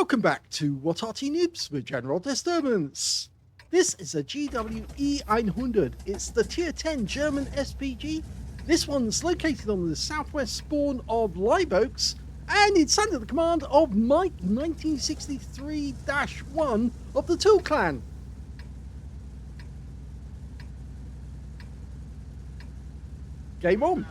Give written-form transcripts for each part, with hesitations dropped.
Welcome back to What Arty Noobs with General Disturbance. This is a GWE100. It's the Tier 10 German SPG. This one's located on the southwest spawn of Live Oaks, and it's under the command of Mike 1963-1 of the T0OL clan. Game on.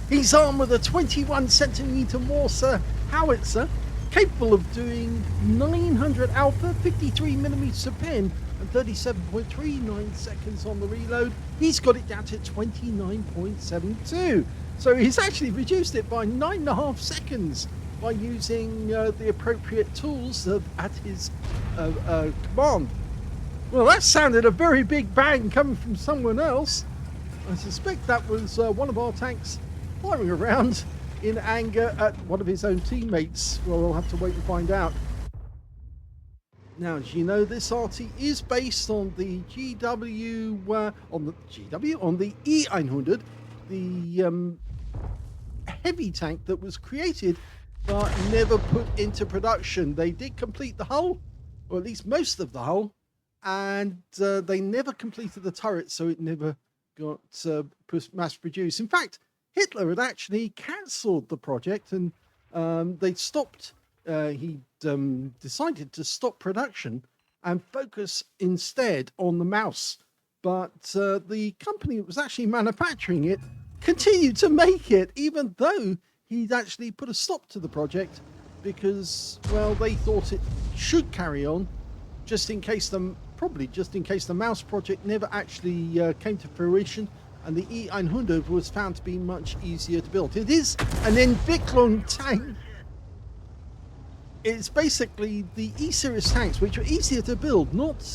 He's armed with a 21cm Morse howitzer, capable of doing 900 alpha, 53mm per pin, and 37.39 seconds on the reload. He's got it down to 29.72. So he's actually reduced it by 9.5 seconds by using the appropriate tools at his command. Well, that sounded a very big bang coming from someone else. I suspect that was one of our tanks firing around in anger at one of his own teammates. Well, we'll have to wait and find out. Now, as you know, this Arty is based on the on the E100, the heavy tank that was created but never put into production. They did complete the hull, or at least most of the hull, and they never completed the turret, so it never got mass produced. In fact, Hitler had actually cancelled the project, and they stopped. He decided to stop production and focus instead on the mouse. But the company that was actually manufacturing it continued to make it, even though he'd actually put a stop to the project, because, well, they thought it should carry on, just in case the mouse project never actually came to fruition. And the E100 was found to be much easier to build. It is an Entwicklung tank. It's basically the E-series tanks, which are easier to build, not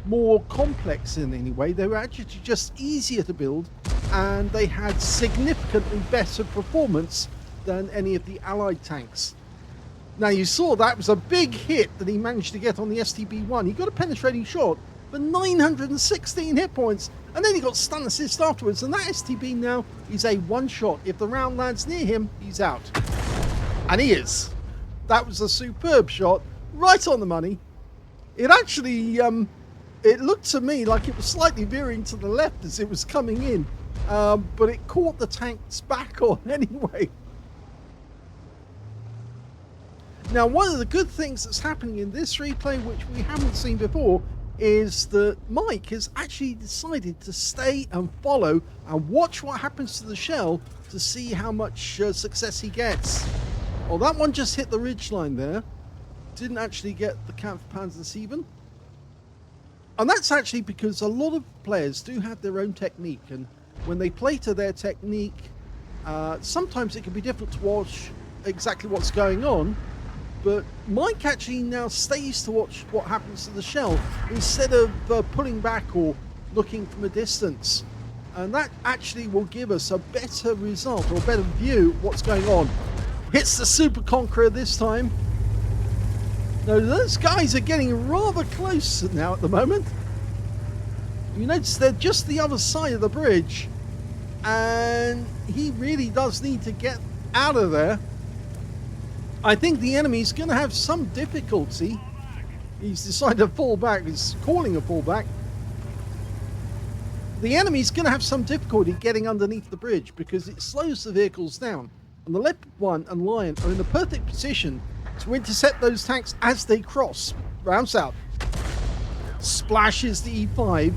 more complex in any way. They were actually just easier to build, and they had significantly better performance than any of the Allied tanks. Now, you saw that was a big hit that he managed to get on the STB-1. He got a penetrating shot for 916 hit points, and then he got stun assist afterwards, and that STB now is a one-shot. If the round lands near him, he's out. And he is. That was a superb shot, right on the money. It actually, it looked to me like it was slightly veering to the left as it was coming in, but it caught the tank's back on anyway. Now, one of the good things that's happening in this replay, which we haven't seen before, is that Mike has actually decided to stay and follow and watch what happens to the shell to see how much success he gets. Well, that one just hit the ridgeline there. Didn't actually get the Kampfpanzer-7. And that's actually because a lot of players do have their own technique, and when they play to their technique, sometimes it can be difficult to watch exactly what's going on. But Mike actually now stays to watch what happens to the shell instead of pulling back or looking from a distance. And that actually will give us a better result, or a better view of what's going on. Hits the Super Conqueror this time. Now, those guys are getting rather close now at the moment. You notice they're just the other side of the bridge. And he really does need to get out of there. I think the enemy's going to have some difficulty. He's decided to fall back. He's calling a fallback. The enemy's going to have some difficulty getting underneath the bridge because it slows the vehicles down. And the Leopard 1 and Lion are in the perfect position to intercept those tanks as they cross. Round south. Splashes the E5.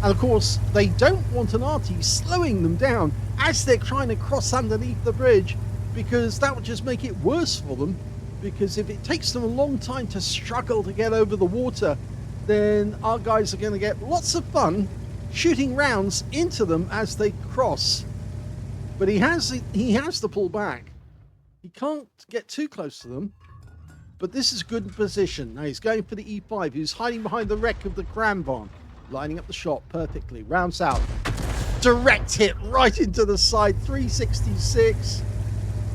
And of course, they don't want an Arty slowing them down as they're trying to cross underneath the bridge, because that would just make it worse for them. Because if it takes them a long time to struggle to get over the water, then our guys are going to get lots of fun shooting rounds into them as they cross. But he has to pull back. He can't get too close to them. But this is good position. Now he's going for the E5. He's hiding behind the wreck of the Kranvan, lining up the shot perfectly. Round south. Direct hit right into the side. 366.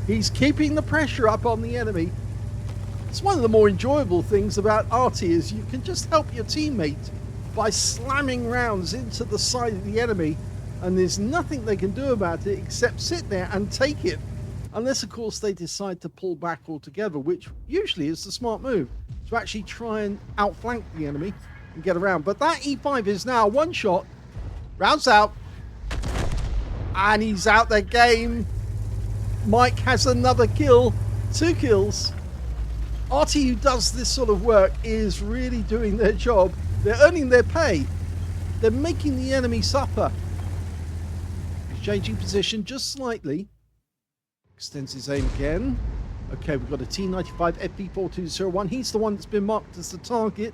He's keeping the pressure up on the enemy. It's one of the more enjoyable things about Arty is you can just help your teammate by slamming rounds into the side of the enemy, and there's nothing they can do about it except sit there and take it. Unless, of course, they decide to pull back altogether, which usually is the smart move, to actually try and outflank the enemy and get around. But that E5 is now one shot, rounds out, and he's out their game. Mike has another kill, 2 kills. Arty, who does this sort of work, is really doing their job. They're earning their pay. They're making the enemy suffer. He's changing position just slightly. Extends his aim again. Okay, we've got a T95 FP4201. He's the one that's been marked as the target.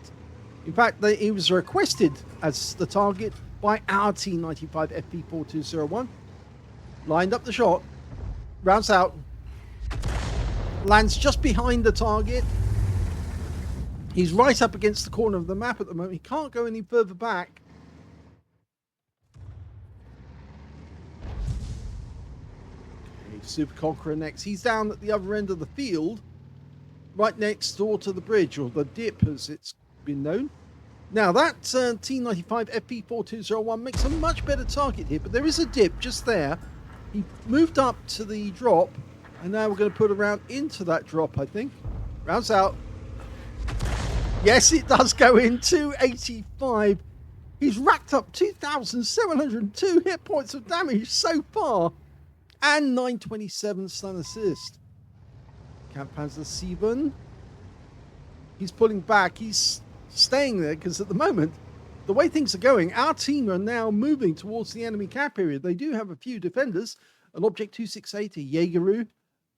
In fact, he was requested as the target by our T95 FP4201. Lined up the shot. Rounds out. Lands just behind the target. He's right up against the corner of the map at the moment. He can't go any further back. Super Conqueror next. He's down at the other end of the field, right next door to the bridge, or the dip as it's been known. Now that T95 FP4201 makes a much better target here, but there is a dip just there. He moved up to the drop, and now we're going to put a round into that drop, I think. Rounds out. Yes, it does go in. 285. He's racked up 2,702 hit points of damage so far. And 927 stun assist. Camp Panzer 7. He's pulling back. He's staying there because at the moment, the way things are going, our team are now moving towards the enemy cap area. They do have a few defenders, an Object 268, a Jaegeru.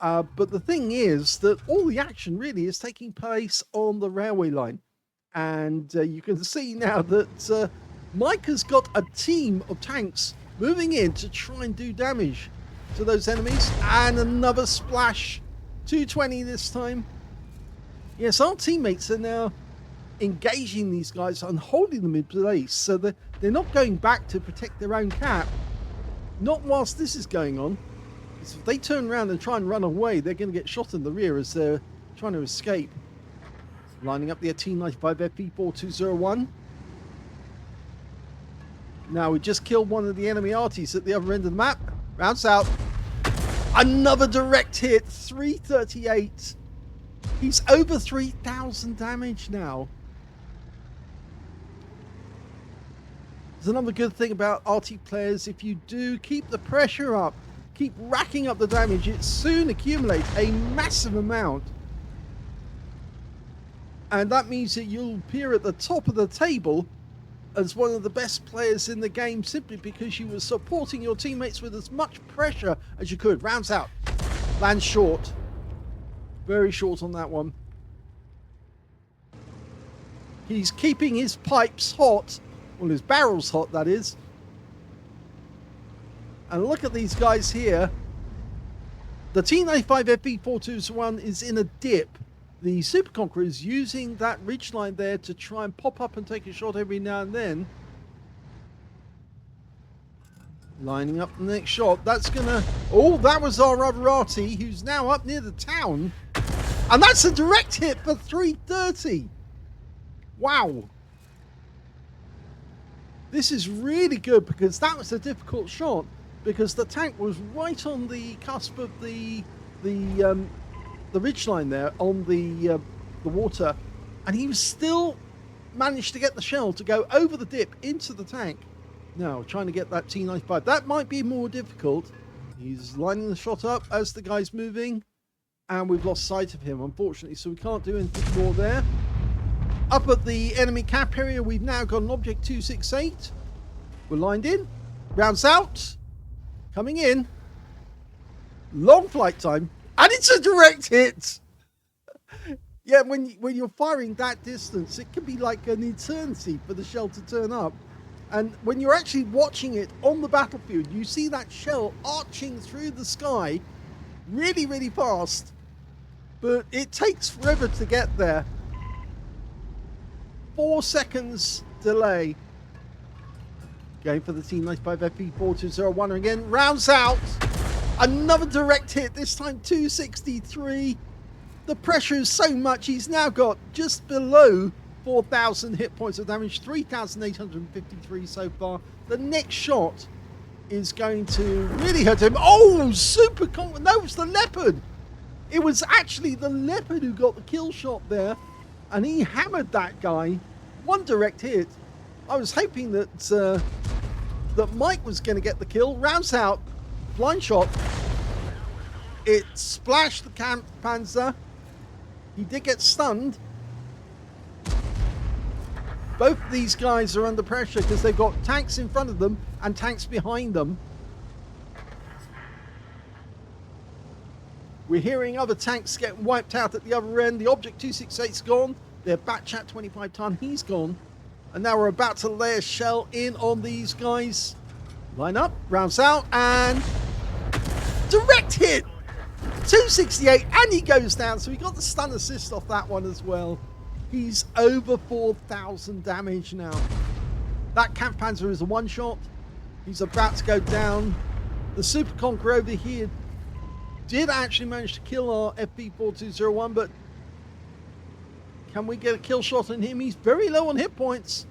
But the thing is that all the action really is taking place on the railway line. And you can see now that Mike has got a team of tanks moving in to try and do damage to those enemies. And another splash. 220 this time. Yes, our teammates are now engaging these guys and holding them in place so that they're not going back to protect their own cap. Not whilst this is going on. Because if they turn around and try and run away, they're going to get shot in the rear as they're trying to escape. Lining up the T95 FP4201. Now we just killed one of the enemy arties at the other end of the map. Rounds out. Another direct hit. 338. He's over 3,000 damage now. There's another good thing about Arty players. If you do keep the pressure up, keep racking up the damage, it soon accumulates a massive amount. And that means that you'll appear at the top of the table as one of the best players in the game simply because you were supporting your teammates with as much pressure as you could. Rounds out. Lands short. Very short on that one. He's keeping his pipes hot. Well, his barrels hot, that is. And look at these guys here. The T95 FP4201 is in a dip. The Super Conqueror is using that ridgeline there to try and pop up and take a shot every now and then. Lining up the next shot. That's gonna... Oh, that was our other Arty, who's now up near the town. And that's a direct hit for 330. Wow. This is really good because that was a difficult shot because the tank was right on the cusp of the ridgeline there on the water, and he was still managed to get the shell to go over the dip into the tank. Now trying to get that T95. That might be more difficult. He's lining the shot up as the guy's moving, and we've lost sight of him unfortunately, so we can't do anything more there. Up at the enemy cap area, we've now got an Object 268. We're lined in. Rounds out. Coming in. Long flight time. And it's a direct hit. Yeah, when you're firing that distance, it can be like an eternity for the shell to turn up. And when you're actually watching it on the battlefield, you see that shell arching through the sky really, really fast. But it takes forever to get there. 4 seconds delay. Going for the T95 FP4201 again. Rounds out. Another direct hit, this time 263. The pressure is so much, he's now got just below 4,000 hit points of damage, 3,853 so far. The next shot is going to really hurt him. Oh, super no, it's the leopard. It was actually the leopard who got the kill shot there, and he hammered that guy. One direct hit. I was hoping that that Mike was going to get the kill. Rounds out, blind shot. It splashed the Kampfpanzer. He did get stunned. Both of these guys are under pressure because they've got tanks in front of them and tanks behind them. We're hearing other tanks getting wiped out at the other end. The Object 268's gone. Their Batchat 25 ton, he's gone. And now we're about to lay a shell in on these guys. Line up, rounds out, and direct hit. 268, and he goes down. So he got the stun assist off that one as well. He's over 4,000 damage now. That Kampfpanzer is a one-shot. He's about to go down. The Super Conqueror over here did actually manage to kill our FP4201, but can we get a kill shot on him? He's very low on hit points.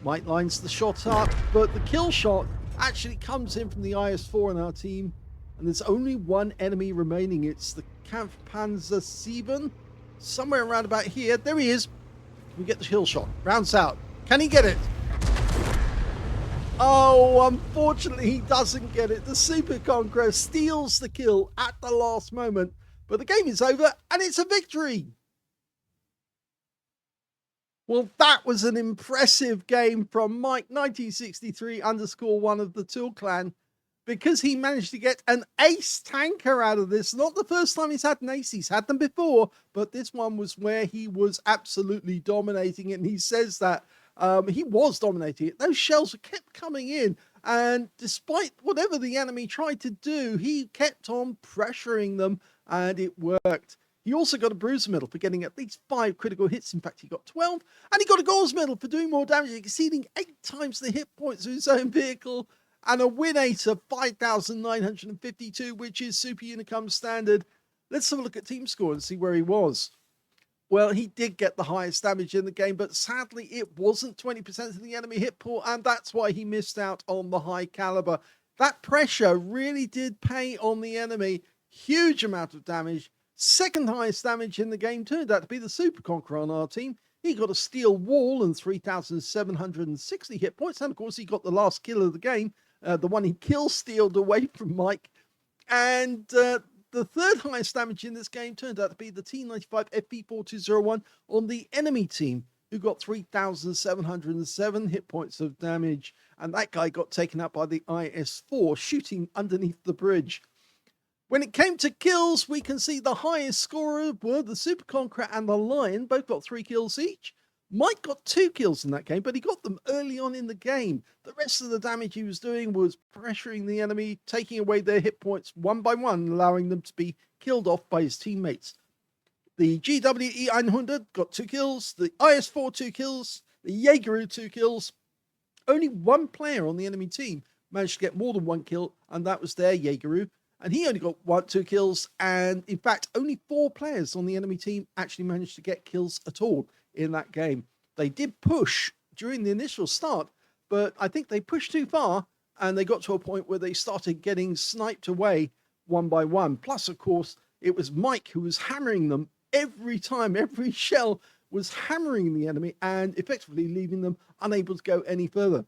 Mike lines the shot up, but the kill shot actually comes in from the IS-4 in our team, and there's only one enemy remaining. It's the Kampfpanzer 7, somewhere around about here. There he is. We get the kill shot. Rounds out. Can he get it? Oh, unfortunately, he doesn't get it. The Super Conqueror steals the kill at the last moment, but the game is over, and it's a victory. Well, that was an impressive game from Mike1963_1 of the T0OL clan, because he managed to get an ace tanker out of this. Not the first time he's had an ace. He's had them before, but this one was where he was absolutely dominating it, and he says that he was dominating it. Those shells kept coming in, and despite whatever the enemy tried to do, he kept on pressuring them, and it worked. He also got a Bruiser medal for getting at least 5 critical hits. In fact, he got 12, and he got a Goals medal for doing more damage, exceeding 8 times the hit points of his own vehicle, and a win rate of 5,952, which is Super Unicum standard. Let's have a look at team score and see where he was. Well, he did get the highest damage in the game, but sadly it wasn't 20% of the enemy hit pool, and that's why he missed out on the high caliber. That pressure really did pay on the enemy. Huge amount of damage. Second highest damage in the game turned out to be the Super Conqueror on our team. He got a steel wall and 3,760 hit points, and of course he got the last kill of the game, the one he kill-stealed away from Mike. And the third highest damage in this game turned out to be the T95 FP4201 on the enemy team, who got 3,707 hit points of damage. And that guy got taken out by the IS-4 shooting underneath the bridge. When it came to kills, we can see the highest scorers were the Super Conqueror and the Lion. Both got 3 kills each. Mike got 2 kills in that game, but he got them early on in the game. The rest of the damage he was doing was pressuring the enemy, taking away their hit points one by one, allowing them to be killed off by his teammates. The GWE-100 got 2 kills, the IS-4 2 kills, the Jaegeru 2 kills. Only one player on the enemy team managed to get more than 1 kill, and that was their Jaegeru. And he only got 2 kills, and in fact, only 4 players on the enemy team actually managed to get kills at all in that game. They did push during the initial start, but I think they pushed too far, and they got to a point where they started getting sniped away one by one. Plus, of course, it was Mike who was hammering them every time. Every shell was hammering the enemy and effectively leaving them unable to go any further.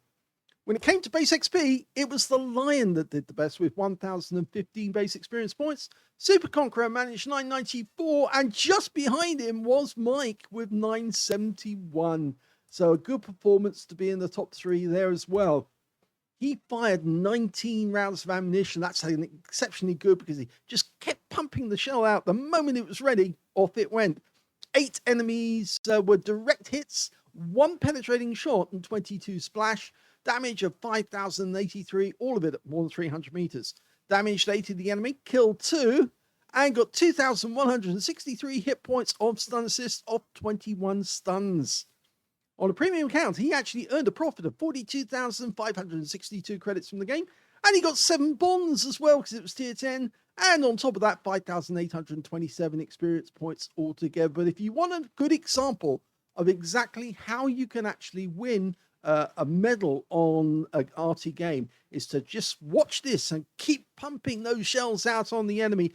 When it came to base XP, it was the Lion that did the best with 1,015 base experience points. Super Conqueror managed 994, and just behind him was Mike with 971. So a good performance to be in the top 3 there as well. He fired 19 rounds of ammunition. That's exceptionally good because he just kept pumping the shell out. The moment it was ready, off it went. 8 enemies were direct hits, 1 penetrating shot, and 22 splash. Damage of 5,083, all of it at more than 300 meters. Damaged 8 of the enemy, killed 2, and got 2,163 hit points of stun assist off 21 stuns. On a premium account, he actually earned a profit of 42,562 credits from the game, and he got 7 bonds as well because it was tier 10, and on top of that, 5,827 experience points altogether. But if you want a good example of exactly how you can actually win a medal on an Arty game is to just watch this and keep pumping those shells out on the enemy,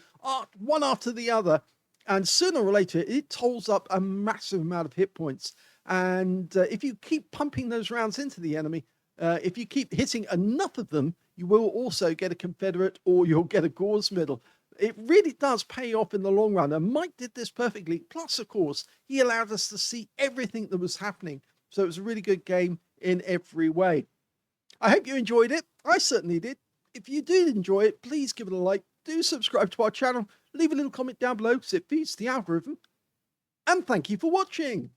one after the other. And sooner or later, it tolls up a massive amount of hit points. And if you keep pumping those rounds into the enemy, if you keep hitting enough of them, you will also get a Confederate or you'll get a Gauze medal. It really does pay off in the long run. And Mike did this perfectly. Plus, of course, he allowed us to see everything that was happening. So it was a really good game in every way. I hope you enjoyed it. I certainly did. If you did enjoy it, please give it a like. Do subscribe to our channel. Leave a little comment down below because it feeds the algorithm. And thank you for watching.